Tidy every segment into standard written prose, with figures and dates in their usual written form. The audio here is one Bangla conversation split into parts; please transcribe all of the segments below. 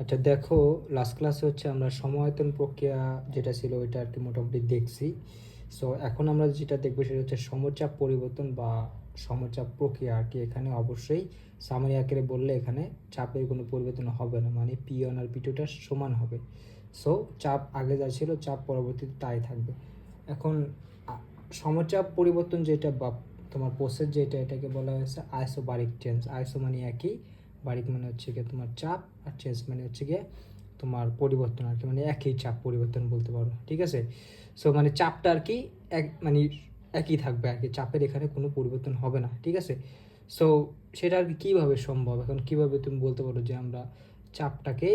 আচ্ছা দেখো, লাস্ট ক্লাসে হচ্ছে আমরা সমায়তন প্রক্রিয়া যেটা ছিল ওইটা আর কি মোটামুটি দেখছি। সো এখন আমরা যেটা দেখবো সেটা হচ্ছে সমচাপ পরিবর্তন বা সমচাপ প্রক্রিয়া আর কি। এখানে অবশ্যই সামারি আকারে বললে এখানে চাপের কোনো পরিবর্তন হবে না, মানে পি ওয়ান আর পি টুটা সমান হবে। সো চাপ আগে যা ছিল চাপ পরবর্তীতে তাই থাকবে। এখন সমচাপ পরিবর্তন যেটা বা তোমার প্রসেস যেটা, এটাকে বলা হয়েছে আইসোবারিক চেঞ্জ। আইসো মানে একই, বারিক মানে হচ্ছে গিয়ে তোমার চাপ, আর চেঞ্জ মানে হচ্ছে গিয়ে তোমার পরিবর্তন আর কি, মানে একই চাপ পরিবর্তন বলতে পারো, ঠিক আছে। সো মানে চাপটা আর কি এক মানে একই থাকবে আর কি, চাপের এখানে কোনো পরিবর্তন হবে না, ঠিক আছে। সো সেটা আর কি কীভাবে সম্ভব, এখন কীভাবে তুমি বলতে পারো যে আমরা চাপটাকে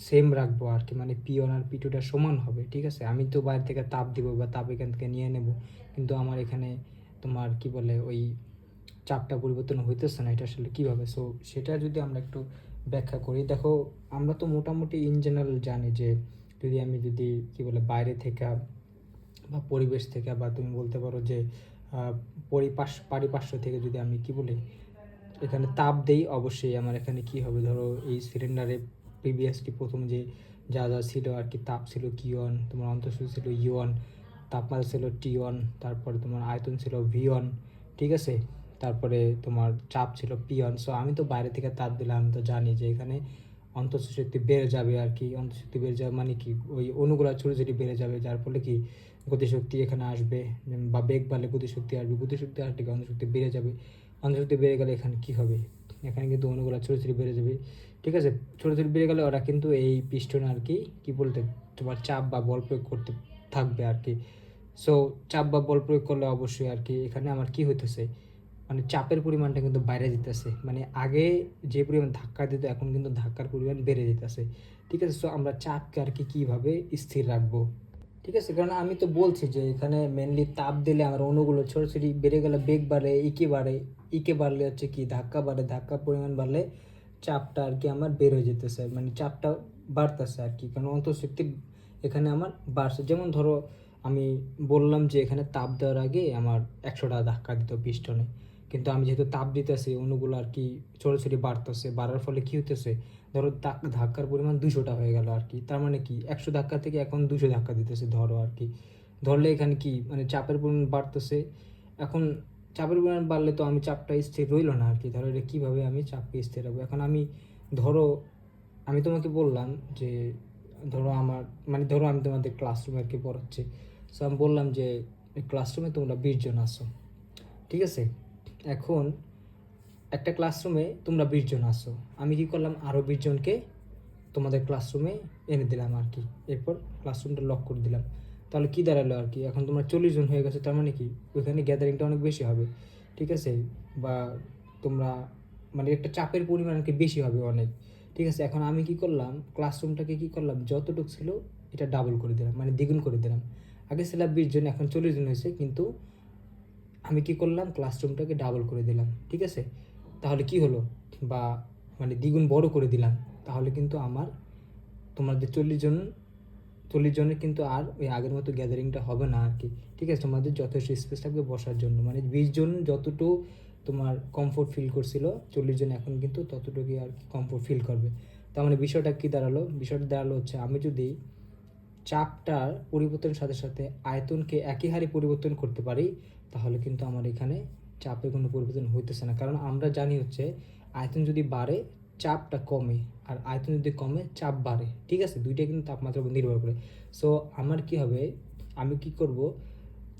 সেম রাখবো আর কি, মানে পি ওয়ান আর পি টুটা সমান হবে, ঠিক আছে। আমি তো বাইরে থেকে তাপ দিব বা তাপ এখান থেকে নিয়ে নেব, কিন্তু আমার এখানে তোমার কি বলে ওই চাপটা পরিবর্তন হইতেছে না, এটা আসলে কীভাবে। সো সেটা যদি আমরা একটু ব্যাখ্যা করি, দেখো আমরা তো মোটামুটি ইন জেনারেল জানি যে যদি কি বলে বাইরে থেকে বা পরিবেশ থেকে বা তুমি বলতে পারো যে পারিপার্শ্ব থেকে যদি আমি কি বলি এখানে তাপ দেই, অবশ্যই আমার এখানে কি হবে, ধরো এই সিলিন্ডারে প্রিভিয়াসলি প্রথম যে যা যা ছিল আর কি, তাপ ছিল কিওয়ান, তোমার অন্তঃস্থ ছিল ইউয়ান, তাপমাত্রা ছিল টি1, তারপরে তোমার আয়তন ছিল ভি1, ঠিক আছে। তারপরে তোমার চাপ ছিল পি1। সো আমি তো বাইরে থেকে তাপ দিলাম, আমি তো জানি যে এখানে অন্তঃস্থ শক্তি বেড়ে যাবে আর কি। অন্তঃশক্তি বেড়ে যাবে মানে কি, ওই অণুগুলা ছোটো ছোটো বেড়ে যাবে, যার ফলে কি গতিশক্তি এখানে আসবে, বা বেগ বাড়লে গতিশক্তি আসবে, গতিশক্তি আসলে কি অন্তঃশক্তি বেড়ে যাবে, অন্তঃশক্তি বেড়ে গেলে এখানে কি হবে, এখানে কিন্তু অণুগুলা ছোটো ছোটো বেড়ে যাবে, ঠিক আছে। ছোটো ছোটো বেড়ে গেলে ওরা কিন্তু এই পিস্টনে আর কি কী বলতে তোমার চাপ বা বল প্রয়োগ করতে থাকবে আর কি। সো চাপ বা বল প্রয়োগ করলে অবশ্যই আর কি এখানে আমার কি হইতেছে, মানে চাপের পরিমাণটা কিন্তু বাইরে যেতেছে, মানে আগে যে পরিমাণ ধাক্কা দিত এখন কিন্তু ধাক্কার পরিমাণ বেড়ে যেতেছে, ঠিক আছে। সো আমরা চাপকে আর কি কীভাবে স্থির রাখবো, ঠিক আছে। কারণ আমি তো বলছি যে এখানে মেনলি তাপ দিলে আমার অণুগুলো ছোটো ছোটো বেড়ে গেলে বেগ বাড়ে, ইকে বাড়ে, ইকে বাড়লে হচ্ছে কি ধাক্কা বাড়ে, ধাক্কার পরিমাণ বাড়লে চাপটা আর কি আমার বের হয়ে যেতেছে, মানে চাপটা বাড়তেছে আর কি, কারণ অন্তঃশক্তি এখানে আমার বাড়ছে। যেমন ধরো আমি বললাম যে এখানে তাপ দেওয়ার আগে আমার 100টা ধাক্কা দিত পিস্টনে, কিন্তু আমি যেহেতু তাপ দিতেছি অণুগুলো আর কি ছোটো ছোটো বাড়তেছে, বাড়ার ফলে কী হইতেছে, ধরো ধাক্কার পরিমাণ 200টা হয়ে গেল আর কি। তার মানে কি 100 ধাক্কা থেকে এখন 200 ধাক্কা দিতেছে ধরো আর কি। ধরলে এখানে কি মানে চাপের পরিমাণ বাড়তেছে। এখন চাপের পরিমাণ বাড়লে তো আমি চাপটা স্থির রইল না আর কি। ধরো এটা কীভাবে আমি চাপকে স্থির রাখবো, এখন আমি ধরো আমি তোমাকে বললাম যে ধরো আমার মানে ধরো আমি তোমাদের ক্লাসরুমে আর কি পড়াচ্ছি। সো আমি বললাম যে ক্লাসরুমে তোমরা 20 জন আসো, ঠিক আছে। এখন একটা ক্লাসরুমে তোমরা 20 জন আসো, আমি কি করলাম আরও 20 জনকে তোমাদের ক্লাসরুমে এনে দিলাম আর কি, এরপর ক্লাসরুমটা লক করে দিলাম। তাহলে কি দাঁড়ালো আর কি, এখন তোমরা 40 জন হয়ে গেছে, তার মানে কি ওইখানে গ্যাদারিংটা অনেক বেশি হবে, ঠিক আছে। বা তোমরা মানে একটা চাপের পরিমাণ আর কি বেশি হবে অনেক, ঠিক আছে। এখন আমি কি করলাম ক্লাসরুমটাকে কি করলাম যতটুকু ছিল এটা ডাবল করে দিলাম, মানে দ্বিগুণ করে দিলাম। আগে ছিল 20 জন, এখন 40 জন হয়েছে, কিন্তু আমি কি করলাম ক্লাসরুমটাকে ডাবল করে দিলাম, ঠিক আছে। তাহলে কি হলো, বা মানে দ্বিগুণ বড় করে দিলাম, তাহলে কিন্তু আমার তোমাদের 40 জনের কিন্তু আর ওই আগের মতো গ্যাদারিংটা হবে না আর কি, ঠিক আছে। তোমাদের যথেষ্ট স্পেস থাকবে বসার জন্য, মানে 20 জন যতটুকু তোমার কমফোর্ট ফিল করছিল 40 জন এখন কিন্তু ততটুকুই আর কি কমফোর্ট ফিল করবে। তার মানে বিষয়টা কী দাঁড়ালো, বিষয়টা দাঁড়ালো হচ্ছে আমি যদি চাপটার পরিবর্তনের সাথে সাথে আয়তনকে একই হারে পরিবর্তন করতে পারি, তাহলে কিন্তু আমার এখানে চাপে কোনো পরিবর্তন হইতেছে না। কারণ আমরা জানি হচ্ছে আয়তন যদি বাড়ে চাপটা কমে, আর আয়তন যদি কমে চাপ বাড়ে, ঠিক আছে। দুইটাই কিন্তু তাপমাত্রার উপর নির্ভর করে। সো আমার কি হবে, আমি কি করব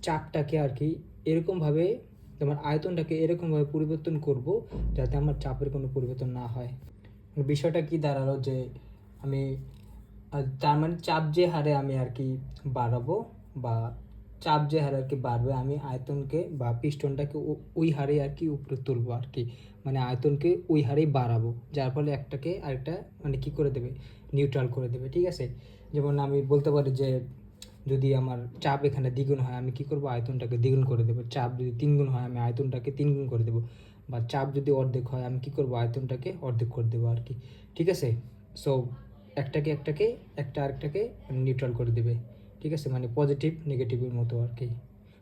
চাপটাকে আর কি এরকমভাবে তোমার আয়তনটাকে এরকমভাবে পরিবর্তন করব যাতে আমার চাপের কোনো পরিবর্তন না হয়। বিষয়টা কি দাঁড়ালো যে আমি তার মানে চাপ যে হারে আমি আর কি বাড়াবো, বা চাপ যে হারে আর কি বাড়বে, আমি আয়তনকে বা পিস্টনটাকে ওই হারে আর কি উপরে তুলবো আর কি, মানে আয়তনকে ওই হারেই বাড়াবো, যার ফলে একটাকে আরেকটা মানে কি করে দেবে, নিউট্রাল করে দেবে, ঠিক আছে। যেমন আমি বলতে পারি যে যদি আমার চাপ এখানে দ্বিগুণ হয় আমি কি করব আয়তনটাকে দ্বিগুণ করে দেবো, চাপ যদি 3 গুণ হয় আমি আয়তনটাকে 3 গুণ করে দেবো, বা চাপ যদি অর্ধেক হয় আমি কি করব আয়তনটাকে অর্ধেক করে দেবো আর কি, ঠিক আছে। সো একটাকে একটা আরেকটাকে নিউট্রাল করে দেবে, ঠিক আছে, মানে পজিটিভ নেগেটিভের মতো আর কি,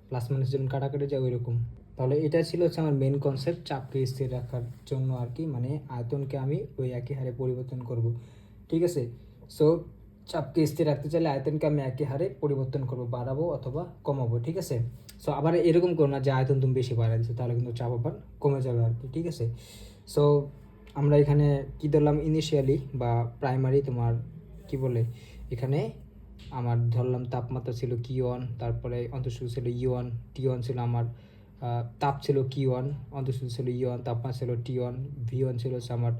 প্লাস মাইনাস যেমন কাটাকাটি যায় ওই রকম। তাহলে এটা ছিল হচ্ছে আমার মেন কনসেপ্ট চাপকে স্থির রাখার জন্য আর কি, মানে আয়তনকে আমি ওই একই হারে পরিবর্তন করব। ঠিক আছে। সো চাপকে স্থির রাখতে চাইলে আয়তনকে আমি একই হারে পরিবর্তন করবো, বাড়াবো অথবা কমাবো, ঠিক আছে। সো আবার এরকম করো না যে আয়তন তুমি বেশি বাড়াই দিচ্ছ, তাহলে কিন্তু চাপ আবার কমে যাবে আর কি, ঠিক আছে। সো আমরা এখানে কি ধরলাম, ইনিশিয়ালি বা প্রাইমারি তোমার কি বলে, এখানে আমার ধরলাম তাপমাত্রা ছিল Q1, তারপরে অন্তঃসূত্র ছিল U1, T1 ছিল আমার তাপ ছিল Q1, অন্তঃসূত্র ছিল U1, তাপমাত্রা ছিল T1, V1 ছিল হচ্ছে আমার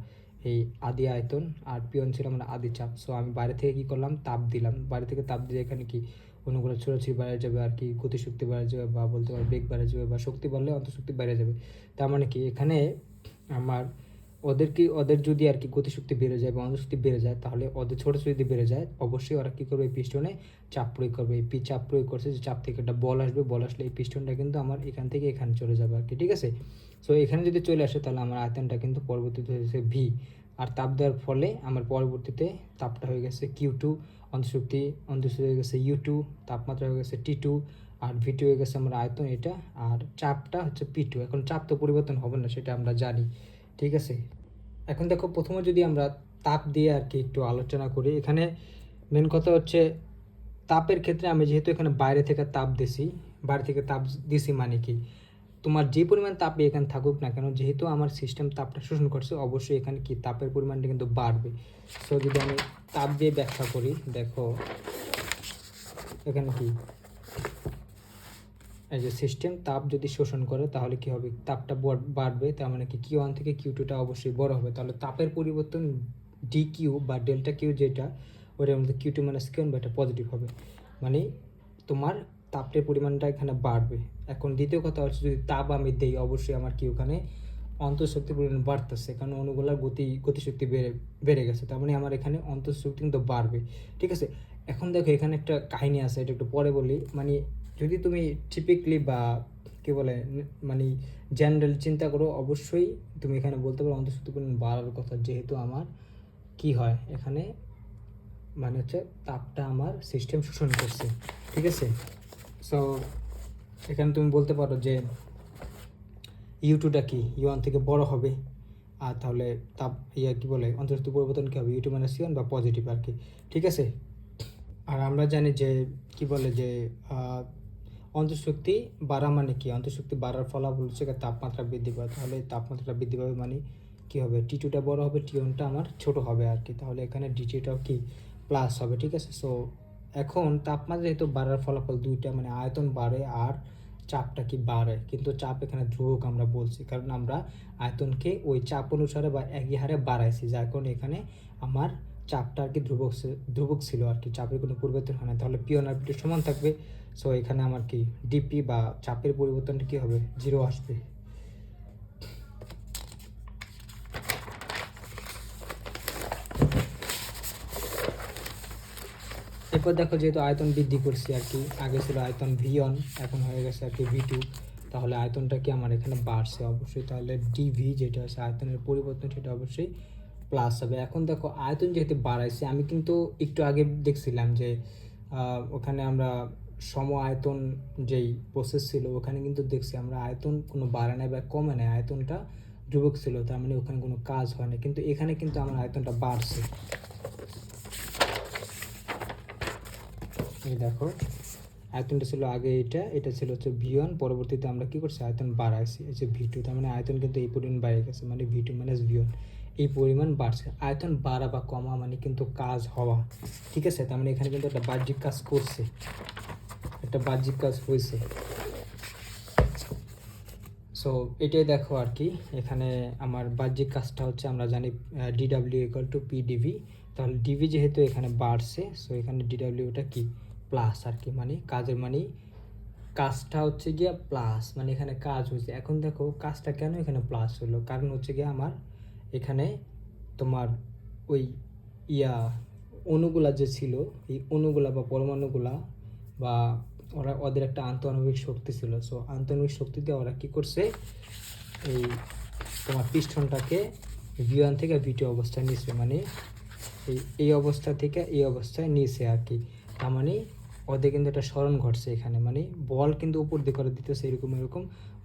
এই আদি আয়তন, আর P1 ছিল আমার আদি চাপ। সো আমি বাইরে থেকে কি করলাম, তাপ দিলাম, বাইরে থেকে তাপ দিয়ে এখানে কি অণুগুলো ছোড়াছুড়ি বেড়ে যাবে আর কি, গতিশক্তি বেড়ে যাবে বা বলতে পারো বেগ বেড়ে যাবে, বা শক্তি বাড়লে অন্তঃশক্তি বেড়ে যাবে। তার মানে কি এখানে আমার ওদের যদি আর কি গতিশক্তি বেড়ে যায় বা অন্তঃশক্তি বেড়ে যায়, তাহলে ওদের ছোটো যদি বেড়ে যায়, অবশ্যই ওরা কী করবে, এই পিস্টনে চাপ প্রয়োগ করবে। এই চাপ প্রয়োগ করছে, যে চাপ থেকে একটা বল আসবে, বল আসলে এই পিস্টনটা কিন্তু আমার এখান থেকে এখানে চলে যাবে আর কি, ঠিক আছে। সো এখানে যদি চলে আসে, তাহলে আমার আয়তনটা কিন্তু পরবর্তীতে হয়েছে ভি, আর তাপ দেওয়ার ফলে আমার পরবর্তীতে তাপটা হয়ে গেছে Q2, অন্তঃশক্তি হয়ে গেছে U2, তাপমাত্রা হয়ে গেছে T2, আর V2 হয়ে গেছে আমার আয়তন এটা, আর চাপটা হচ্ছে P2। এখন চাপ তো পরিবর্তন হবে না, সেটা আমরা জানি, ঠিক আছে। এখন দেখো, প্রথমে যদি আমরা তাপ দিয়ে আর কি একটু আলোচনা করি, এখানে মেন কথা হচ্ছে তাপের ক্ষেত্রে আমি যেহেতু এখানে বাইরে থেকে তাপ দিছি মানে কি, তোমার যে পরিমাণ তাপে এখানে থাকুক না কেন, যেহেতু আমার সিস্টেম তাপটা শোষণ করছে, অবশ্যই এখানে কি তাপের পরিমাণটা কিন্তু বাড়বে। সো যদি আমি তাপ দিয়ে ব্যাখ্যা করি, দেখো এখানে কি এই যে সিস্টেম তাপ যদি শোষণ করে, তাহলে কি হবে, তাপটা বাড়বে, তার মানে কি Q1 থেকে Q2টা অবশ্যই বড় হবে। তাহলে তাপের পরিবর্তন DQ বা ডেল্টা কিউ যেটা, ওটার মধ্যে Q2 - Q1 বা এটা পজিটিভ হবে, মানে তোমার তাপের পরিমাণটা এখানে বাড়বে। এখন দ্বিতীয় কথা হচ্ছে, যদি তাপ আমি দেই, অবশ্যই আমার কি ওখানে অন্তঃশক্তির পরিমাণ বাড়তেছে, কারণ অণুগুলার গতিশক্তি বেড়ে গেছে, তার মানে আমার এখানে অন্তঃশক্তি কিন্তু বাড়বে, ঠিক আছে। এখন দেখো, এখানে একটা কাহিনী আছে, এটা একটু পরে বলি। মানে যদি তুমি টিপিকলি বা কী বলে, মানে জেনারেল চিন্তা করো, অবশ্যই তুমি এখানে বলতে পারো অন্তঃশক্তি পরিমাণ বাড়ার কথা, যেহেতু আমার কি হয় এখানে, মানে হচ্ছে তাপটা আমার সিস্টেম শোষণ করছে, ঠিক আছে। সো এখানে তুমি বলতে পারো যে U2টা কি U1 থেকে বড় হবে, আর তাহলে তাপ কী বলে অন্তঃশক্তি পরিবর্তন কী হবে, U2 - C1 বা পজিটিভ আর কি, ঠিক আছে। আর আমরা জানি যে কি বলে যে অন্তঃশক্তি বাড়া মানে কি, অন্তঃশক্তি বাড়ার ফলাফল হচ্ছে তাপমাত্রা বৃদ্ধি পায়, তাহলে তাপমাত্রা বৃদ্ধি পাবে মানে কি হবে, T2টা বড় হবে, T1টা আমার ছোট হবে আর কি, তাহলে এখানে DT-টাও কি প্লাস হবে, ঠিক আছে। সো এখন তাপমাত্রা যেহেতু বাড়ার ফলাফল দুইটা, মানে আয়তন বাড়ে আর চাপটা কি বাড়ে, কিন্তু চাপ এখানে ধ্রুবক আমরা বলছি, কারণ আমরা আয়তনকে ওই চাপ অনুসারে বা একই হারে বাড়াইছি, যার কারণে এখানে আমার চাপটা আর কি ধ্রুবক ছিল আর কি, চাপের কোনো পরিবর্তন হয় না, তাহলে P1 আর P2 সমান থাকবে। সো এখানে আমার কি ডিপি বা চাপের পরিবর্তনটা কি হবে, 0 আসবে। এরপর দেখো, যেহেতু আয়তন বৃদ্ধি করছি আর কি, আগে ছিল আয়তন V1, এখন হয়ে গেছে আর কি V2, তাহলে আয়তনটা কি আমার এখানে বাড়ছে অবশ্যই, তাহলে ডিভি যেটা আছে আয়তনের পরিবর্তন, সেটা অবশ্যই প্লাস হবে। এখন দেখো, আয়তন যেহেতু বাড়াইছে, আমি কিন্তু একটু আগে দেখছিলাম যে ওখানে আমরা সম আয়তন যেই প্রসেস ছিল, ওখানে কিন্তু দেখছি আমরা আয়তন কোনো বাড়ে নাই বা কমে নাই, আয়তনটা ধ্রুবক ছিল, তার মানে ওখানে কোনো কাজ হয় না, কিন্তু এখানে কিন্তু আমার আয়তনটা বাড়ছে। এই দেখো, আয়তনটা ছিল আগে এটা ছিল হচ্ছে V1, পরবর্তীতে আমরা কি করছি, আয়তন বাড়াইছি, এই যে V2, তার মানে আয়তন কিন্তু এই পরিমাণ বেড়ে গেছে, মানে V2 - V1 এই পরিমাণ বাড়ছে। আয়তন বাড়া বা কমা মানে কিন্তু কাজ হওয়া, ঠিক আছে, তার মানে এখানে কিন্তু একটা বাহ্যিক কাজ করছে, একটা বাহ্যিক কাজ হয়েছে। সো এটাই দেখো আর কি, এখানে আমার বাহ্যিক কাজটা হচ্ছে, আমরা জানি DW = PdV, তাহলে ডিভি যেহেতু এখানে বাড়ছে, সো এখানে DWটা কি প্লাস আর কি, মানে কাজের মানে কাজটা হচ্ছে গিয়া প্লাস, মানে এখানে কাজ হয়েছে। এখন দেখো কাজটা কেন এখানে প্লাস হলো, কারণ হচ্ছে গিয়ে আমার এখানে তোমার ওই অণুগুলা যে ছিল, এই অণুগুলা বা পরমাণুগুলা বা ওদের একটা আন্তঃআণবিক শক্তি ছিল। সো আন্তঃআণবিক শক্তি দিয়ে ওরা কী করছে, এই তোমার পিস্টনটাকে V1 থেকে V2 অবস্থায় নিচ্ছে, মানে এই অবস্থা থেকে এই অবস্থায় নিয়েছে আর কি, তার মানে ওদের কিন্তু একটা স্মরণ ঘটছে এখানে, মানে বল কিন্তু উপর দিকে করে দিতেছে, এরকম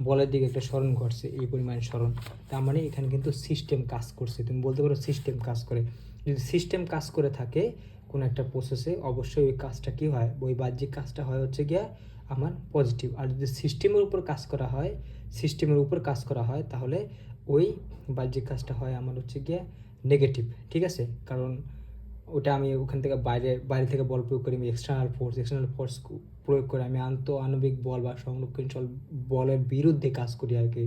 বলের দিকে একটা স্মরণ ঘটছে, এই পরিমাণ স্মরণ, তার মানে এখানে কিন্তু সিস্টেম কাজ করছে, তুমি বলতে পারো সিস্টেম কাজ করে। যদি সিস্টেম কাজ করে থাকে কোনো একটা প্রসেসে, অবশ্যই ওই কাজটা কী হয়, ওই বাহ্যিক কাজটা হয় হচ্ছে গিয়া আমার পজিটিভ। আর যদি সিস্টেমের উপর কাজ করা হয় তাহলে ওই বাহ্যিক কাজটা হয় আমার হচ্ছে গিয়া নেগেটিভ। ঠিক আছে, কারণ ওটা আমি ওখান থেকে বাইরে থেকে বল প্রয়োগ করি, আমি এক্সটার্নাল ফোর্স প্রয়োগ করে আমি আণবিক বল বা সংরক্ষণশীল বলের বিরুদ্ধে কাজ করি আর কি,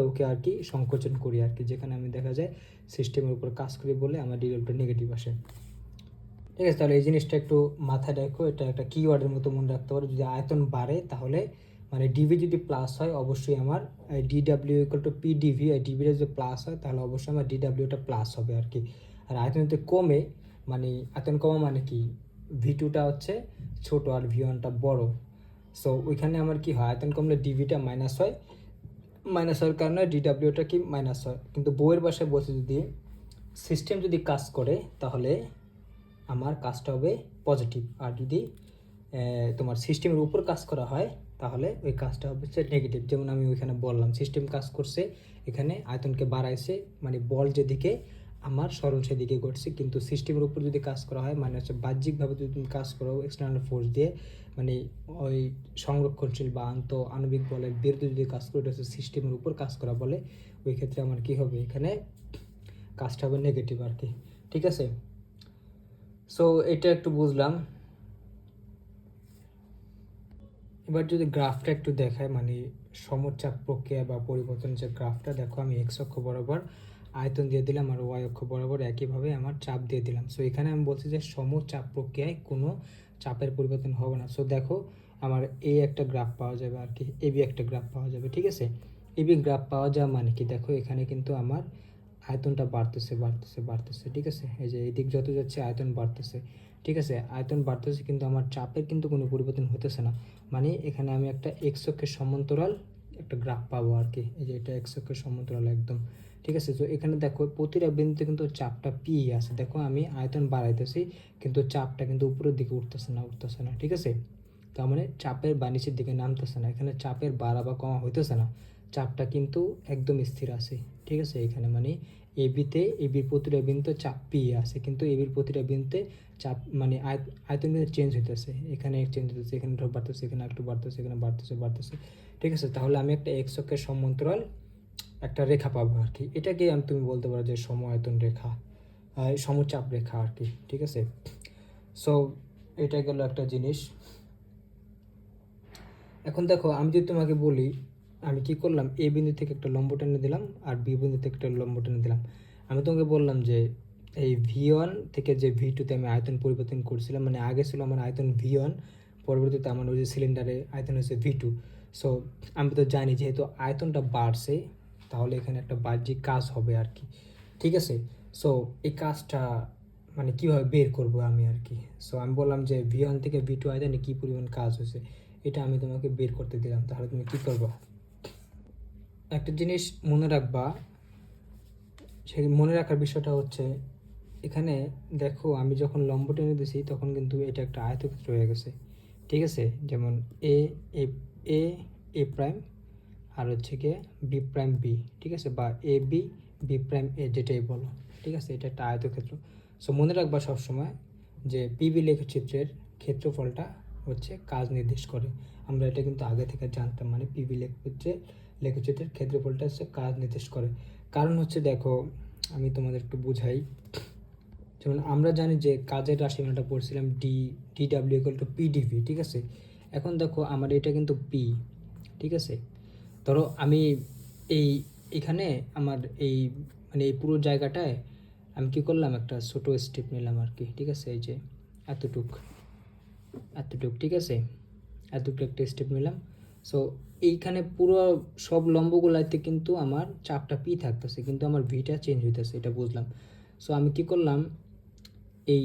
ওকে আর কি সংকোচন করি আর কি, যেখানে আমি দেখা যায় সিস্টেমের উপর কাজ করি বলে আমার ডিরেক্টর নেগেটিভ আসে। ঠিক আছে, তাহলে এই জিনিসটা একটু মাথায় রাখো, এটা একটা কিওয়ার্ডের মতো মনে রাখতে পারো। যদি আয়তন বাড়ে তাহলে মানে ডিভি যদি প্লাস হয় অবশ্যই আমার ডিডাব্লিউ ইকুয়াল টু পিডিভি, আর ডিভিটা যদি প্লাস হয় তাহলে অবশ্যই আমার ডিডাব্লিউটা প্লাস হবে আর কি। আর আয়তন যদি কমে, মানে আয়তন কমা মানে কি, ভি টুটা হচ্ছে ছোটো আর ভি ওয়ানটা বড়ো। সো ওইখানে আমার কি হয়, আয়তন কমলে ডিভিটা মাইনাস হয়, মাইনাস হওয়ার কারণে ডিডাব্লিউটা কি মাইনাস হয়। কিন্তু বইয়ের ভাষায় বলছে যদি সিস্টেম যদি কাজ করে তাহলে আমার কাজটা হবে পজিটিভ, আর যদি তোমার সিস্টেমের উপর কাজ করা হয় তাহলে ওই কাজটা হবে নেগেটিভ। যেমন আমি ওইখানে বললাম সিস্টেম কাজ করছে, এখানে আয়তনকে বাড়াইছে, মানে বল যেদিকে আমার সরণ সেদিকে ঘটছে। কিন্তু সিস্টেমের উপর যদি কাজ করা হয় মানে হচ্ছে বাহ্যিকভাবে যদি তুমি কাজ করো এক্সটার্নাল ফোর্স দিয়ে, মানে ওই সংরক্ষণশীল বা আণবিক বলের বিরুদ্ধে যদি কাজ করে, এটা হচ্ছে সিস্টেমের উপর কাজ করা বলে, ওই ক্ষেত্রে আমার কী হবে, এখানে কাজটা হবে নেগেটিভ আর কি। ঠিক আছে, সো এটা একটু বুঝলাম। এবার যদি গ্রাফটা একটু দেখায়, মানে সমচাপ প্রক্রিয়া বা পরিবর্তন যে গ্রাফটা, দেখো আমি এক্স অক্ষ বরাবর আয়তন দিয়ে দিলাম আর ওয়াই অক্ষ বরাবর একইভাবে আমার চাপ দিয়ে দিলাম। সো এখানে আমি বলছি যে সমচাপ প্রক্রিয়ায় কোনো চাপের পরিবর্তন হবে না। সো দেখো আমার এই একটা গ্রাফ পাওয়া যাবে আর কি, এবি একটা গ্রাফ পাওয়া যাবে। ঠিক আছে, এবি গ্রাফ পাওয়া যাওয়া মানে কি, দেখো এখানে কিন্তু আমার আয়তনটা বাড়তেছে। ঠিক আছে, এই যে এই দিক যত যাচ্ছে আয়তন বাড়তেছে। ঠিক আছে, আয়তন বাড়তেছে কিন্তু আমার চাপের কিন্তু কোনো পরিবর্তন হতেছে না। মানে এখানে আমি একটা এক্স অক্ষের সমান্তরাল একটা গ্রাফ পাবো আর কি, এই যে এটা এক্স অক্ষের সমান্তরাল একদম। ঠিক আছে, তো এখানে দেখো প্রতিটা বিন্দুতে কিন্তু চাপটা পি আছে। দেখো আমি আয়তন বাড়াইতেছি কিন্তু চাপটা কিন্তু উপরের দিকে উঠতেছে না। ঠিক আছে, তার মানে চাপের বা নিচের দিকে নামতেছে না, এখানে চাপের বাড়া বা কমা হইতেছে না, চাপটা কিন্তু একদম স্থির আছে। ঠিক আছে, এখানে মানে এবির প্রতিটা বিন্দুতে চাপ পি আছে, কিন্তু এবির প্রতিটা বিন্দুতে চাপ মানে আয়তন কিন্তু চেঞ্জ হইতেছে, এখানে চেঞ্জ হইতেছে, এখানে বাড়তেছে, এখানে একটু বাড়তেছে, এখানে বাড়তেছে। ঠিক আছে, তাহলে আমি একটা এক্স অক্ষের সমান্তরাল একটা রেখা পাবো আর কি, এটাকে তুমি বলতে পারো যে সম আয়তন রেখা, সমচাপ রেখা আর কি। ঠিক আছে, সো এটা গেল একটা জিনিস। এখন দেখো আমি যদি তোমাকে বলি, আমি কি করলাম, এ বিন্দু থেকে একটা লম্ব টেনে দিলাম আর বি বিন্দু থেকে একটা লম্ব টেনে দিলাম। আমি তোমাকে বললাম যে এই ভি1 থেকে যে ভি2তে আমি আয়তন পরিবর্তন করছিলাম, মানে আগে ছিল আমার আয়তন ভি1, পরবর্তীতে আমার ওই যে সিলিন্ডারে আয়তন হচ্ছে ভি2। সো আমি তো জানি যেহেতু আয়তনটা বাড়ছে তাহলে এখানে একটা বাহ্যিক কাজ হবে আর কি। ঠিক আছে, সো এই কাজটা মানে কীভাবে বের করব আমি আর কি। সো আমি বললাম যে ভি1 থেকে ভি2 আয়তনে কী পরিমাণ কাজ হয়েছে এটা আমি তোমাকে বের করতে দিলাম, তাহলে তুমি কী করবা। একটা জিনিস মনে রাখবা, সেই মনে রাখার বিষয়টা হচ্ছে এখানে দেখো আমি যখন লম্ব টেনে দিছি তখন কিন্তু এটা একটা আয়তক্ষেত্র হয়ে গেছে। ঠিক আছে, যেমন এ এ এ এ প্রাইম আর হচ্ছে গিয়ে বি প্রাইম বি। ঠিক আছে, বা এ বি বি প্রাইম এ, যেটাই বলো। ঠিক আছে, এটা একটা আয়তক্ষেত্র। সো মনে রাখবা সবসময় যে পিবি লেখচিত্রের ক্ষেত্রফলটা হচ্ছে কাজ নির্দেশ করে। আমরা এটা কিন্তু আগে থেকে জানতাম, মানে পিবি লেখচিত্রের ক্ষেত্রফলটা হচ্ছে কাজ নির্দেশ করে। কারণ হচ্ছে দেখো আমি তোমাদের একটু বুঝাই, যেমন আমরা জানি যে কাজের রাশিমালাটা পড়ছিলাম ডিডাব্লিউ ইকুয়াল টু পিডিভি। ঠিক আছে, এখন দেখো আমার এটা কিন্তু পি। ঠিক আছে, ধরো আমি এখানে আমার এই মানে এই পুরো জায়গাটায় আমি কি করলাম, একটা ছোট স্টেপ নিলাম আর কি। ঠিক আছে, এই যে এতটুক। ঠিক আছে, এতটুকু একটা স্টেপ নিলাম। সো এইখানে পুরো সব লম্বগুলাতে কিন্তু আমার চাপটা পি থাকতেছে, কিন্তু আমার ভিটা চেঞ্জ হইতেছে, এটা বুঝলাম। সো আমি কি করলাম, এই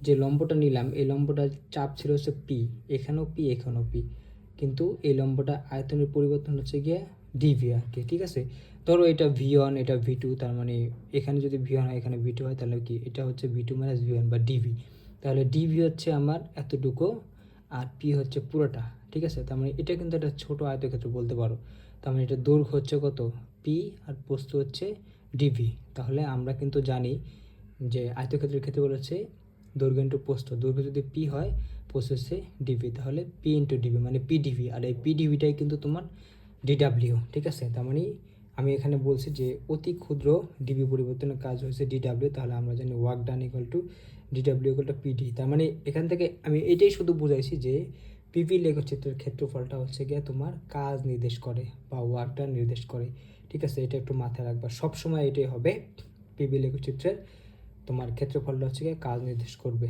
যে লম্বটা নিলাম এই লম্বটার চাপ ছিল হচ্ছে পি, এখানেও পি এখানেও পি, কিন্তু এই লম্বটা আয়তনের পরিবর্তন হচ্ছে গিয়ে ডিভি আর কি। ঠিক আছে, ধরো এটা ভি1 এটা ভি2, তার মানে এখানে যদি ভি1 হয় এখানে ভি2 হয়, তাহলে কি এটা হচ্ছে ভি2 মাইনাস ভি1 বা ডিভি। তাহলে ডিভি হচ্ছে আমার এতটুকু আর পি হচ্ছে পুরোটা। ঠিক আছে, তার মানে এটা কিন্তু একটা ছোটো আয়তক্ষেত্র বলতে পারো। তার মানে এটা দৈর্ঘ্য হচ্ছে কত, পি, আর প্রস্থ হচ্ছে ডিভি। তাহলে আমরা কিন্তু জানি যে আয়তক্ষেত্রের ক্ষেত্রফল হচ্ছে দৈর্ঘ্য ইন্টু প্রস্থ। দৈর্ঘ্য যদি পি হয়, প্রস্থ হচ্ছে ডিভি, তাহলে পি ইন্টু ডিভি মানে পি ডিভি। আর এই পি ডিভিটাই কিন্তু তোমার ডিডাব্লিউ, ঠিক আছে। তার মানে আমি এখানে বলছি যে অতি ক্ষুদ্র ডিবি পরিবর্তনের কাজ হয়েছে ডিডাব্লিউ, তাহলে আমরা জানি work done equal to DW equal to PD. তার মানে এখান থেকে আমি এটাই শুধু বুঝাইছি যে পিভি লেখচিত্রের ক্ষেত্রফলটা হচ্ছে গিয়ে তোমার কাজ নির্দেশ করে বা ওয়ার্কটা নির্দেশ করে, ঠিক আছে। এটা একটু মাথায় রাখবা, সবসময় এটাই হবে। পিভি লেখচিত্রের তোমার ক্ষেত্রফলটা হচ্ছে গিয়ে কাজ নির্দেশ করবে।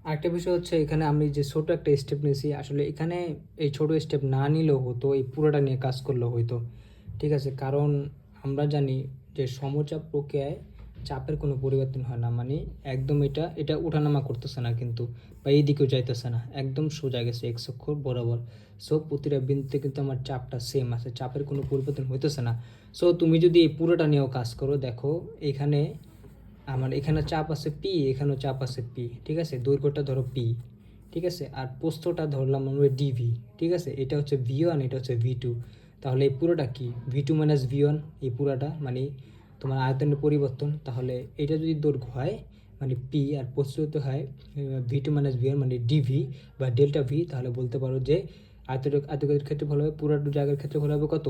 আরেকটা বিষয় হচ্ছে এখানে আমি যে ছোটো একটা স্টেপ নিয়েছি, আসলে এখানে এই ছোটো স্টেপ না নিলেও হতো, এই পুরোটা নিয়ে কাজ করলেও হইতো, ঠিক আছে। কারণ আমরা জানি যে সমচাপ প্রক্রিয়ায় চাপের কোনো পরিবর্তন হয় না, মানে একদম এটা এটা ওঠানামা করতেছে না কিন্তু, বা এই দিকেও যাইতেছে না, একদম সোজা গেছে এক্স অক্ষ বরাবর। সো প্রতিটা বিন্দুতে কিন্তু আমার চাপটা সেম আছে, চাপের কোনো পরিবর্তন হইতেছে না। সো তুমি যদি এই পুরোটা নিয়েও কাজ করো, দেখো এখানে আমার এখানে চাপ আছে পি, এখানেও চাপ আছে পি, ঠিক আছে। দৈর্ঘ্যটা ধরো পি, ঠিক আছে। আর প্রস্থটা ধরলাম আমরা ডিভি, ঠিক আছে। এটা হচ্ছে ভি ওয়ান, এটা হচ্ছে ভি টু। তাহলে এই পুরোটা কি V two minus V one, এই পুরোটা মানে তোমার আয়তনের পরিবর্তন। তাহলে এটা যদি দৈর্ঘ্য হয় মানে পি, আর প্রস্থ হতে হয় V two minus V one মানে ডিভি বা ডেল্টা ভি, তাহলে বলতে পারো যে আয়তকের ক্ষেত্রফল হবে, পুরোটা জায়গার ক্ষেত্রফল হবে কত,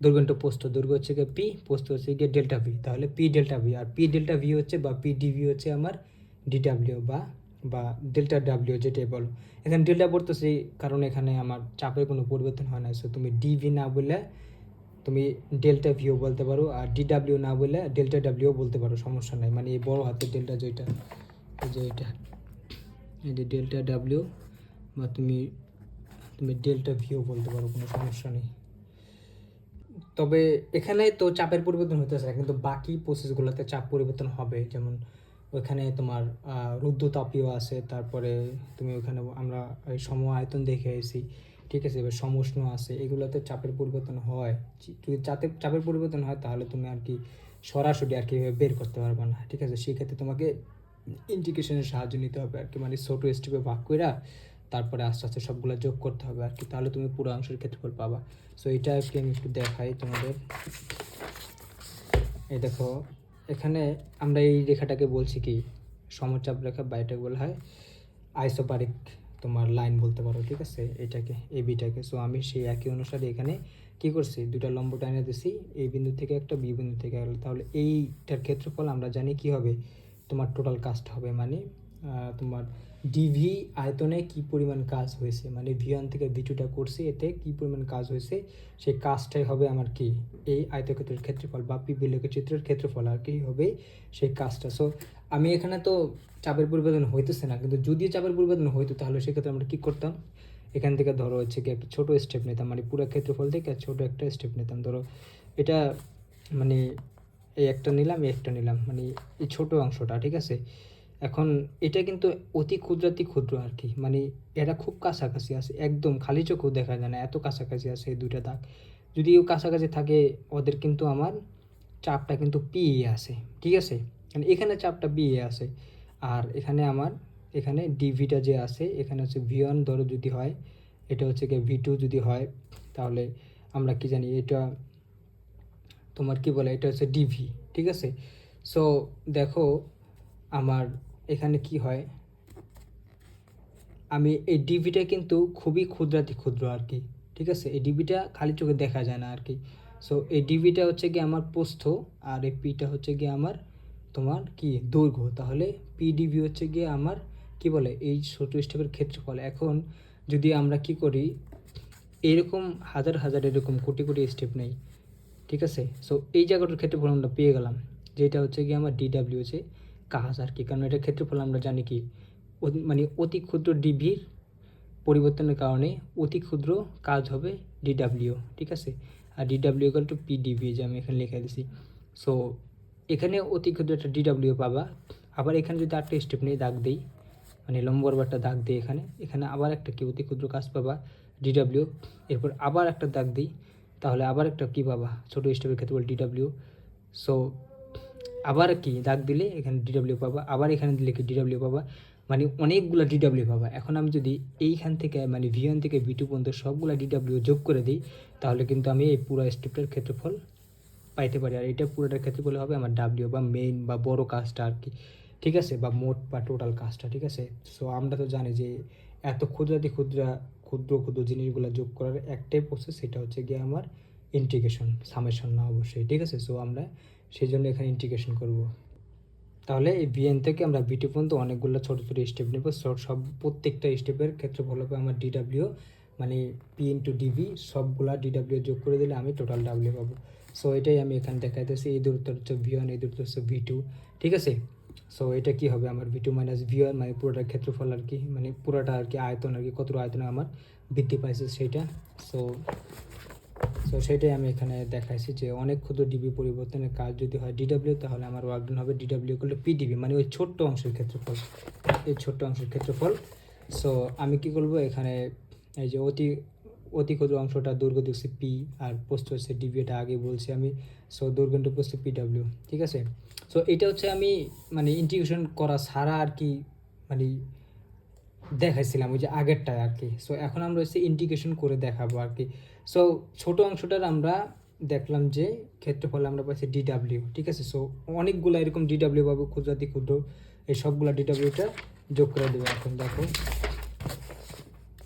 দৈর্ঘ্য ইন্টু প্রস্থ। দৈর্ঘ্য হচ্ছে গিয়ে পি, প্রস্থ হচ্ছে গিয়ে ডেল্টা ভি, তাহলে পি ডেল্টা ভি। আর পি ডেল্টা ভি হচ্ছে বা পি ডিভি হচ্ছে আমার ডিডাব্লিউ বা বা ডেল্টা ডাব্লিউ যেটাই বলো। এখানে ডেল্টা পড়তেছে কারণ এখানে আমার চাপের কোনো পরিবর্তন হয় না। সো তুমি ডিভি না বললে তুমি ডেল্টা ভিও বলতে পারো, আর ডিডাব্লিউ না বললে ডেল্টা ডাব্লিউ বলতে পারো, সমস্যা নাই। মানে এই বড় হাতের ডেল্টা যেটা, এই যে এটা, এই যে ডেল্টা ডাব্লিউ, বা তুমি তুমি ডেল্টা ভিও বলতে পারো, কোনো সমস্যা নেই। তবে এখানে তো চাপের পরিবর্তন হতেছে না, কিন্তু বাকি প্রসেসগুলোতে চাপ পরিবর্তন হবে। যেমন ওইখানে তোমার রুদ্ধতাপীয় আছে, তারপরে তুমি ওখানে আমরা সম আয়তন দেখে এসেছি, ঠিক আছে। এবার সমউষ্ণ আছে, এগুলোতে চাপের পরিবর্তন হয়। যদি চাপের পরিবর্তন হয় তাহলে তুমি আর কি সরাসরি আর কি বের করতে পারবে না, ঠিক আছে। সেক্ষেত্রে তোমাকে ইন্টিগ্রেশনের সাহায্য নিতে হবে আর কি, মানে ছোটো স্টেপে ভাগ কইরা তারপরে আস্তে আস্তে সবগুলো যোগ করতে হবে আর কি, তাহলে তুমি পুরো অংশের ক্ষেত্রফল পাবা। সো এটা আর কি আমি একটু দেখাই তোমাদের। এই দেখো এখানে আমরা এই রেখাটাকে বলছি কি সমচাপ রেখা, বা এটাকে বলা হয় আইসোপারিক তোমার লাইন বলতে পারো, ঠিক আছে, এটাকে এই বিটাকে। সো আমি সেই একই অনুসারে এখানে কি করছি, দুটা লম্ব টাইনে দিছি, এই বিন্দু থেকে একটা বি বিন্দু থেকে গেল। তাহলে এইটার ক্ষেত্রফল আমরা জানি কি হবে, তোমার টোটাল কাজটা হবে মানে তোমার ডিভি আয়তনে কি পরিমাণ কাজ হয়েছে, মানে ভি ওয়ান থেকে ভি টুটা করছি, এতে কি পরিমাণ কাজ হয়েছে সেই কাজটাই হবে আমার কি এই আয়তক্ষেত্রের ক্ষেত্রফল বা পিভি লেখচিত্রের ক্ষেত্রফল আর কি হবে সেই কাজটা। সো আমি এখানে তো চাপের পরিবর্তন হইতেছে না, কিন্তু যদি চাপের পরিবর্তন হইতো তাহলে সেক্ষেত্রে আমরা কী করতাম, এখান থেকে ধরো হচ্ছে কি একটা ছোটো স্টেপ নিতাম, মানে পুরো ক্ষেত্রফল থেকে ছোটো একটা স্টেপ নিতাম। ধরো এটা মানে এই একটা নিলাম, এই একটা নিলাম, মানে এই ছোটো অংশটা, ঠিক আছে। এখন এটা কিন্তু অতি ক্ষুদ্রাতি ক্ষুদ্র আর কি, মানে এরা খুব কাছাকাছি আছে, একদম খালি চোখেও দেখা যায় না, এত কাছাকাছি আছে এই দুইটা দাগ। যদিও কাছাকাছি থাকে ওদের, কিন্তু আমার চাপটা কিন্তু পি আছে, ঠিক আছে। মানে এখানে চাপটা বি আছে, আর এখানে আমার এখানে ডিভিটা যে আছে, এখানে হচ্ছে ভি ওয়ান ধরো যদি হয়, এটা হচ্ছে কি ভি টু যদি হয়, তাহলে আমরা কি জানি এটা তোমার কি বলে, এটা হচ্ছে ডিভি, ঠিক আছে। সো দেখো আমার এখানে কি হয়, আমি এই ডিভিটা কিন্তু খুবই ক্ষুদ্রাতি ক্ষুদ্র আর কি, ঠিক আছে। এই ডিভিটা খালি চোখে দেখা যায় না আর কি। সো এই ডিভিটা হচ্ছে গিয়ে আমার প্রস্থ, আর এই পিটা হচ্ছে গিয়ে আমার তোমার কি দৈর্ঘ্য। তাহলে পি ডিভি হচ্ছে গিয়ে আমার কি বলে এই ছোট স্টেপের ক্ষেত্রফল। এখন যদি আমরা কি করি, এরকম হাজার হাজার এরকম কোটি কোটি স্টেপ নেই, ঠিক আছে। সো এই জায়গাটার ক্ষেত্রফল আমরা পেয়ে গেলাম, যেটা হচ্ছে গিয়ে আমার ডিডাব্লিউ হচ্ছে কাজ আর কি, কারণ এটার ক্ষেত্রফল আমরা জানি কি মানে অতি ক্ষুদ্র ডিভির পরিবর্তনের কারণে অতি ক্ষুদ্র কাজ হবে ডিডাব্লিউ, ঠিক আছে। আর ডিডাব্লিউ ইকুয়াল টু পিডিভি, যে আমি এখানে লিখে দিছি। সো এখানে অতি ক্ষুদ্র একটা ডিডাব্লিউ পাবা। আবার এখানে যদি আরেকটা স্টেপ নিয়ে দাগ দিই, মানে লম্বর একটা দাগ দিই এখানে, এখানে আবার একটা কি অতি ক্ষুদ্র কাজ পাবা ডিডাব্লিউ। এরপর আবার একটা দাগ দিই, তাহলে আবার একটা কী পাবা, ছোটো স্টেপের ক্ষেত্রে বল ডিডাব্লিউ। সো আবার কি দাগ দিলে এখানে ডিডাব্লিউ পাবা, আবার এখানে দিলে কি ডিডাব্লিউ পাবা, মানে অনেকগুলো ডিডাব্লিউ পাবা। এখন আমি যদি এইখান থেকে মানে ভি ওয়ান থেকে ভি টু পর্যন্ত সবগুলো ডিডাব্লিউ যোগ করে দিই, তাহলে কিন্তু আমি এই পুরো স্টেপটার ক্ষেত্রফল পাইতে পারি। আর এটা পুরোটার ক্ষেত্রফল হবে আমার ডাব্লিউ বা মেইন বা বড় কাজটা আর কি, ঠিক আছে, বা মোট বা টোটাল কাজটা, ঠিক আছে। সো আমরা তো জানি যে এত ক্ষুদ্র জিনিসগুলো যোগ করার একটাই প্রসেস, সেটা হচ্ছে গিয়ে আমার ইন্টিগ্রেশন, সামেশন না অবশ্যই, ঠিক আছে। সো আমরা সেই জন্য এখানে ইন্টিগ্রেশন করব। তাহলে এই ভিএন থেকে আমরা ভিটি পর্যন্ত অনেকগুলো ছোটো ছোটো স্টেপ নেব। সব প্রত্যেকটা স্টেপের ক্ষেত্রফল হবে আমার ডিডাব্লিউ, মানে পি ইন্টু ডিভি, সবগুলা ডিডাব্লিউ যোগ করে দিলে আমি টোটাল ডাব্লিউ পাবো। সো এটাই আমি এখানে দেখাইতেছি। এই দূরত্ব হচ্ছে ভি1, এই দূরত্ব হচ্ছে ভি2, ঠিক আছে। সো এটা কি হবে আমার ভি2 মাইনাস ভি1, মানে পুরোটার ক্ষেত্রফল আর কি, মানে পুরোটা আর কি আয়তন আর কি, কতটা আয়তনে আমার বৃদ্ধি পাইছে সেইটা। সো সেটাই আমি এখানে দেখাইছি যে অনেক ক্ষুদ্র ডিবি পরিবর্তনের কাজ যদি হয় ডিডাব্লিউ, তাহলে আমার ওয়ার্ক ডান হবে ডিডাব্লিউ করলে পিডিবি, মানে ওই ছোট্ট অংশের ক্ষেত্রফল, এই ছোট্ট অংশের ক্ষেত্রফল। সো আমি কি করব এখানে, এই যে অতি ক্ষুদ্র অংশটা দৈর্ঘ্য দেখছি পি, আর প্রস্থ হচ্ছে ডিবি, এটা আগে বলছি আমি। সো দৈর্ঘ্য ইন্টু প্রস্থ পিডাব্লিউ, ঠিক আছে। সো এটা হচ্ছে আমি মানে ইন্টিগ্রেশন করা ছাড়া আর কি মানে দেখাইছিলাম ওই যে আগেরটায় আর কি। সো এখন আমরা হচ্ছে ইন্টিগ্রেশন করে দেখাবো আর কি। সো ছোটো অংশটার আমরা দেখলাম যে ক্ষেত্রফল আমরা পাইছি ডিডাব্লিউ, ঠিক আছে। সো অনেকগুলো এরকম ডিডাব্লিউ পাবো, ক্ষুদ্রাতি ক্ষুদ্র, এই সবগুলো ডিডাব্লিউটা যোগ করে দেবো। এখন দেখো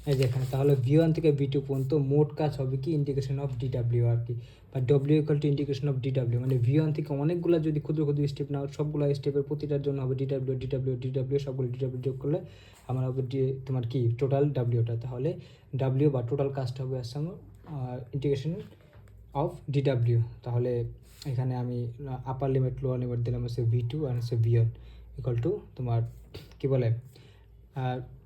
এই যে এখানে, তাহলে ভি1 থেকে ভি2 পর্যন্ত মোট কাজ হবে কি ইন্টিগ্রেশন অফ ডিডাব্লিউ আর কি, বা W equal two integration of DW, মানে ভি1 থেকে অনেকগুলো যদি ক্ষুদ্র ক্ষুদ্র স্টেপ নাও, সবগুলো স্টেপের প্রতিটার জন্য হবে ডিডাব্লিউ, সবগুলো ডিডাব্লিউ যোগ করলে আমার হবে তোমার কি টোটাল ডাব্লিউটা। তাহলে ডাব্লিউ বা টোটাল কাজটা হবে আসছে আমার ইন্টিগ্রেশন অফ ডিডাব্লিউ। তাহলে এখানে আমি আপার লিমিট লোয়ার লিমিট দিলাম হচ্ছে ভি2 আর হচ্ছে ভি1 ইকুয়াল টু তোমার কী বলে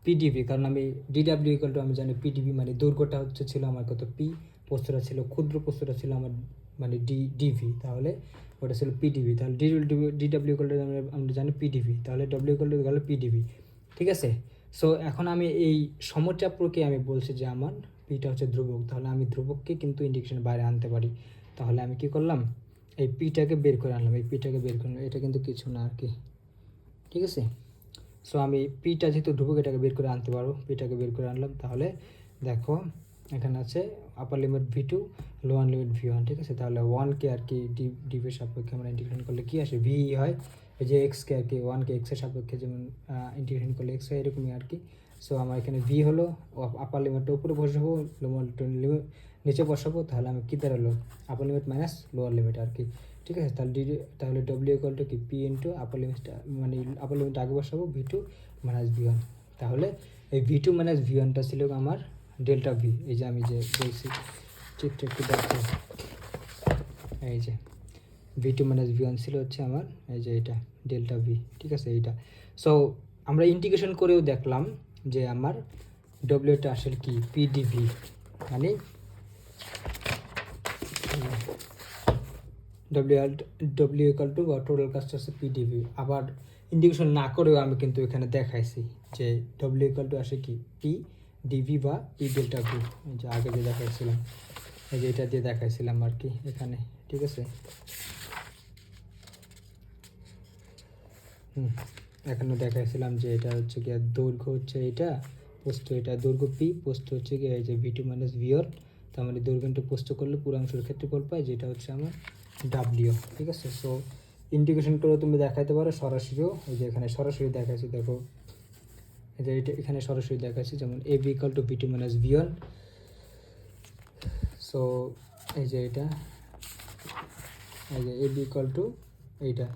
পিডিবি, কারণ আমি ডিডাব্লিউ ইকুয়াল টু আমি জানি পিডিবি, মানে দৈর্ঘ্যটা হচ্ছে ছিল আমার কত পি, প্রস্থটা ছিল ক্ষুদ্র প্রস্থটা ছিল আমার মানে ডিভি, তাহলে ওটা ছিল পিডিবি। তাহলে ডিডাব্লিউ ইকুয়াল টু আমরা জানি পিডিবি, তাহলে ডব্লিউ ইকুয়াল টু গেল পিডিবি, ঠিক আছে। সো এখন আমি এই সমচাপ প্রক্রিয়া আমি বলছি যে আমার পিটা হচ্ছে ধ্রুবক, তাহলে আমি ধ্রুবককে কিন্তু ইন্ডিকেশনের বাইরে আনতে পারি। তাহলে আমি কি করলাম, এই পিটাকে বের করে আনলাম, এই পিটাকে বের করে আনলাম, এটা কিন্তু কিছু না আর কি, ঠিক আছে। সো আমি পিটা যেহেতু ধ্রুবক, এটাকে বের করে আনতে পারবো, পিটাকে বের করে আনলাম। তাহলে দেখো এখানে আছে আপার লিমিট ভি2, লোয়ার লিমিট ভি1, ঠিক আছে। তাহলে 1কে আর কি ডিভের সাপেক্ষে আমরা ইন্টিগ্রেশন করলে কী আসে, ভি হয়। এই যে এক্সকে আর কি 1কে এক্সের সাপেক্ষে যেমন ইন্টিগ্রেশন করলে এক্স হয়, এরকমই আর কি। সো আমার এখানে ভি হলো, আপার লিমিটটা উপরে বসাবো, লোয়ার লিমিট নিচে বসাবো, তাহলে আমি কী দাঁড়ালো upper limit minus lower limit আর কি, ঠিক আছে। তাহলে ডব্লিউ ইকুয়াল টু কি পি ইন্টু আপার লিমিটটা, মানে আপার লিমিট আগে বসাবো ভি2 মাইনাস ভি1। তাহলে এই ভি2 মাইনাস ভি1টা ছিল আমার ডেল্টা ভি, এই যে আমি যে বলছি চিত্র একটু দেখো, এই যে ভি2 মাইনাস ভি1 ছিল হচ্ছে আমার এই যে এটা ডেল্টা ভি, ঠিক আছে এইটা। সো আমরা ইন্টিগ্রেশন করেও দেখলাম যে আমার ডব্লিউটা আসলে কি পিডিভি, মানে ডব্লিউ ইকুয়াল টু টোটাল কাজটা হচ্ছে পিডিভি। আবার ইন্ডিকেশন না করেও আমি কিন্তু এখানে দেখাইছি যে ডব্লিউ ইকুয়াল টু আসে কি পি ডিভি বা পি ডেল্টা ভি, যে আগে যে দেখাইছিলাম, এই যে এটা দিয়ে দেখাইছিলাম আর কি এখানে, ঠিক আছে। এখানে দেখাইছিলাম যে এটা হচ্ছে কি দৈর্ঘ্য হচ্ছে এটা, পোস্ত এটা দৈর্ঘ্য পি, পোস্ত হচ্ছে কি এই যে ভি2 মাইনাস ভিওর, তার মানে দৈর্ঘ্য ইন্টু পোস্ত করলে পুরো অংশের ক্ষেত্রফল পাই, যেটা হচ্ছে আমার ডাব্লিউ, ঠিক আছে। সো ইন্টিগ্রেশন করে তুমি দেখাইতে পারো সরাসরিও, এই যে এখানে সরাসরি দেখাচ্ছি, দেখো এই যে এটা এখানে সরাসরি দেখাচ্ছি, যেমন এ বি ইকাল টু ভি2 মাইনাস ভিওর। সো এই যে এটা, এই যে এ বি ইকাল টু এইটা,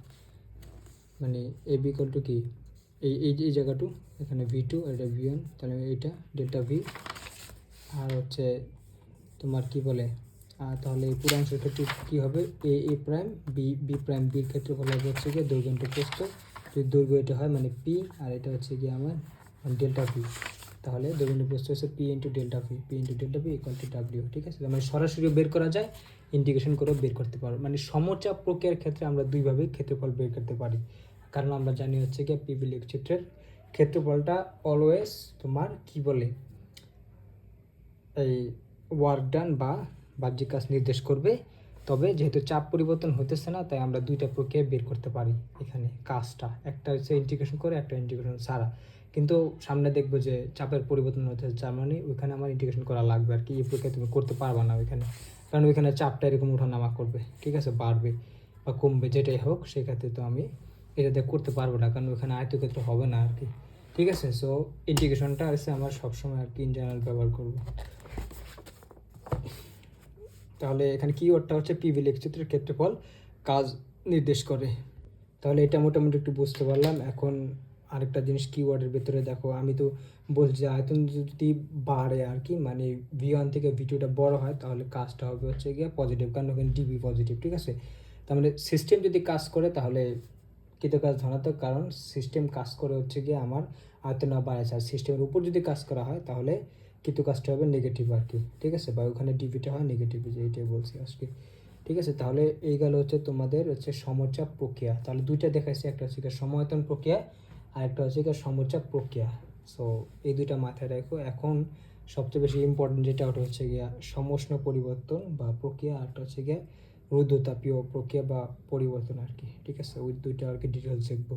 মানে এ বি ইকাল টু কি এই জায়গাটু, এখানে ভি2 আর এটা ভি1, তাহলে এইটা ডেল্টা ভি, আর হচ্ছে তোমার কি বলে, তাহলে এই পুরো অংশের ক্ষেত্রে কী হবে, এ প্রাইম বি প্রাইম, বির ক্ষেত্রফল হবে হচ্ছে গিয়ে দৈর্ঘ্য ইন্টু প্রস্থ, যদি দৈর্ঘ্য এটা হয় মানে পি, আর এটা হচ্ছে গিয়ে আমার ডেল্টা ভি, তাহলে দৈর্ঘ্য ইন্টু প্রস্থ হচ্ছে P into delta V equal to W, ঠিক আছে। মানে সরাসরিও বের করা যায়, ইন্টিগ্রেশন করেও বের করতে পারো, মানে সমচাপ প্রক্রিয়ার ক্ষেত্রে আমরা দুইভাবে ক্ষেত্রফল বের করতে পারি, কারণ আমরা জানি হচ্ছে গিয়ে পিভি লেখচিত্রের ক্ষেত্রফলটা অলওয়েজ তোমার কি বলে এই ওয়ার্ক ডান বা বাহ্যিক কাজ নির্দেশ করবে। তবে যেহেতু চাপ পরিবর্তন হতেছে না, তাই আমরা দুইটা প্রক্রিয়া বের করতে পারি এখানে কাজটা, একটা হচ্ছে ইন্টিগ্রেশন করে, একটা ইন্টিগ্রেশন ছাড়া। কিন্তু সামনে দেখবো যে চাপের পরিবর্তন হতেছে, যার মানে ওইখানে আমার ইন্টিগ্রেশন করা লাগবে আর কি, এই প্রক্রিয়া তুমি করতে পারবা না ওইখানে। কারণ ওইখানে চাপটা এরকম ওঠানামা করবে, ঠিক আছে, বাড়বে বা কমবে, যেটাই হোক সেক্ষেত্রে তো আমি এটাতে করতে পারবো না, কারণ ওইখানে আয়তক্ষেত্র হবে না আর কি। ঠিক আছে, সো ইন্টিগ্রেশনটা আছে আমার সবসময় আর কি ইন জেনারেল ব্যবহার করবো। তাহলে এখানে কিওয়ার্ডটা হচ্ছে পিভি লেখচিত্রের ক্ষেত্রফল কাজ নির্দেশ করে। তাহলে এটা মোটামুটি একটু বুঝতে পারলাম। এখন আরেকটা জিনিস কিওয়ার্ডের ভেতরে দেখো, আমি তো বলছি যে আয়তন যদি বাড়ে আর কি, মানে V1 থেকে V2টা বড় হয়, তাহলে কাজটা হবে হচ্ছে গিয়ে পজিটিভ, কারণ ওখানে ডিবি পজিটিভ, ঠিক আছে। তার মানে সিস্টেম যদি কাজ করে তাহলে কাজ ধনাত্মক, কারণ সিস্টেম কাজ করে হচ্ছে গিয়ে আমার আয়তন না বাড়াচ্ছে। আর সিস্টেমের উপর যদি কাজ করা হয় তাহলে কাজটা হবে নেগেটিভ আর কি, ঠিক আছে, বা ওখানে ডিবিটা হয় নেগেটিভ, যে এইটাই বলছি আজকে। ঠিক আছে, তাহলে এই গেল হচ্ছে তোমাদের হচ্ছে সমচাপ প্রক্রিয়া। তাহলে দুইটা দেখাইছি, একটা হচ্ছে সমায়তন প্রক্রিয়া আর একটা হচ্ছে সমচাপ প্রক্রিয়া। সো এই দুইটা মাথায় রাখো। এখন সবচেয়ে বেশি ইম্পর্টেন্ট যেটা, ওটা হচ্ছে গিয়া সমষ্ণ পরিবর্তন বা প্রক্রিয়া, আর একটা হচ্ছে গিয়ে রুদ্ধতাপীয় প্রক্রিয়া বা পরিবর্তন আর কি। ঠিক আছে, ওই দুইটা আর কি ডিটেলস দেখবো।